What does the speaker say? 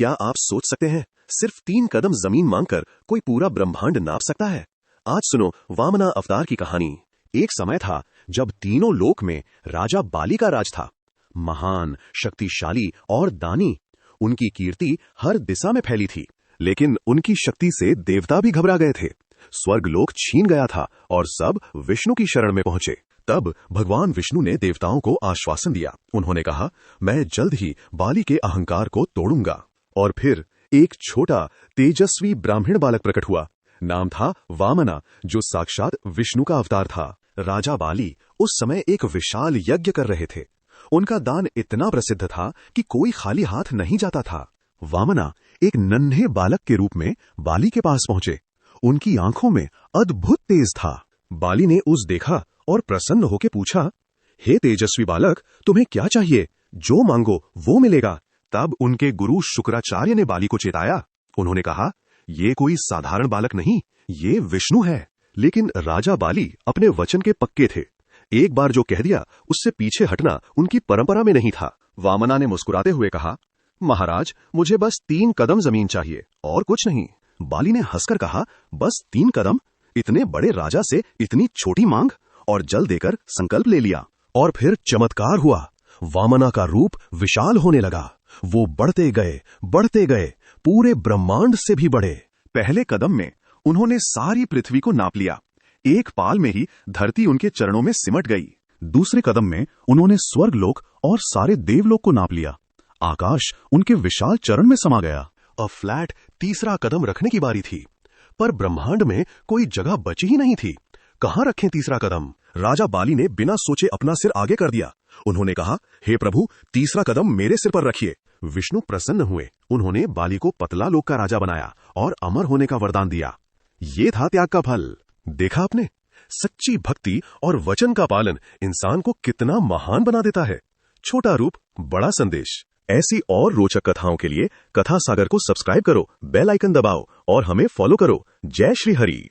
क्या आप सोच सकते हैं, सिर्फ 3 कदम जमीन मांगकर कोई पूरा ब्रह्मांड नाप सकता है? आज सुनो वामना अवतार की कहानी। एक समय था जब तीनों लोक में राजा बाली का राज था। महान, शक्तिशाली और दानी। उनकी कीर्ति हर दिशा में फैली थी, लेकिन उनकी शक्ति से देवता भी घबरा गए थे। स्वर्ग लोक छीन गया था और सब विष्णु की शरण में पहुंचे। तब भगवान विष्णु ने देवताओं को आश्वासन दिया। उन्होंने कहा, मैं जल्द ही बाली के अहंकार को तोड़ूंगा। और फिर एक छोटा तेजस्वी ब्राह्मण बालक प्रकट हुआ। नाम था वामना, जो साक्षात विष्णु का अवतार था। राजा बाली उस समय एक विशाल यज्ञ कर रहे थे। उनका दान इतना प्रसिद्ध था कि कोई खाली हाथ नहीं जाता था। वामना एक नन्हे बालक के रूप में बाली के पास पहुंचे। उनकी आंखों में अद्भुत तेज था। बाली ने उस देखा और प्रसन्न होकर पूछा, हे तेजस्वी बालक, तुम्हें क्या चाहिए? जो मांगो वो मिलेगा। तब उनके गुरु शुक्राचार्य ने बाली को चेताया। उन्होंने कहा, ये कोई साधारण बालक नहीं, ये विष्णु है। लेकिन राजा बाली अपने वचन के पक्के थे। एक बार जो कह दिया उससे पीछे हटना उनकी परंपरा में नहीं था। वामना ने मुस्कुराते हुए कहा, महाराज, मुझे बस 3 कदम जमीन चाहिए और कुछ नहीं। बाली ने हंसकर कहा, बस 3 कदम? इतने बड़े राजा से इतनी छोटी मांग? और जल देकर संकल्प ले लिया। और फिर चमत्कार हुआ। वामना का रूप विशाल होने लगा। वो बढ़ते गए, पूरे ब्रह्मांड से भी बढ़े। पहले कदम में उन्होंने सारी पृथ्वी को नाप लिया। एक पाल में ही धरती उनके चरणों में सिमट गई। दूसरे कदम में उन्होंने स्वर्गलोक और सारे देवलोक को नाप लिया। आकाश उनके विशाल चरण में समा गया। अब फ्लैट तीसरा कदम रखने की बारी थी, पर ब्रह्मांड में कोई जगह बची ही नहीं थी। कहां रखें तीसरा कदम? राजा बाली ने बिना सोचे अपना सिर आगे कर दिया। उन्होंने कहा, हे प्रभु, तीसरा कदम मेरे सिर पर रखिए। विष्णु प्रसन्न हुए। उन्होंने बाली को पतला लोक का राजा बनाया और अमर होने का वरदान दिया। ये था त्याग का फल। देखा आपने? सच्ची भक्ति और वचन का पालन इंसान को कितना महान बना देता है। छोटा रूप, बड़ा संदेश। ऐसी और रोचक कथाओं के लिए कथा सागर को सब्सक्राइब करो, बेल आइकन दबाओ और हमें फॉलो करो। जय श्री हरि।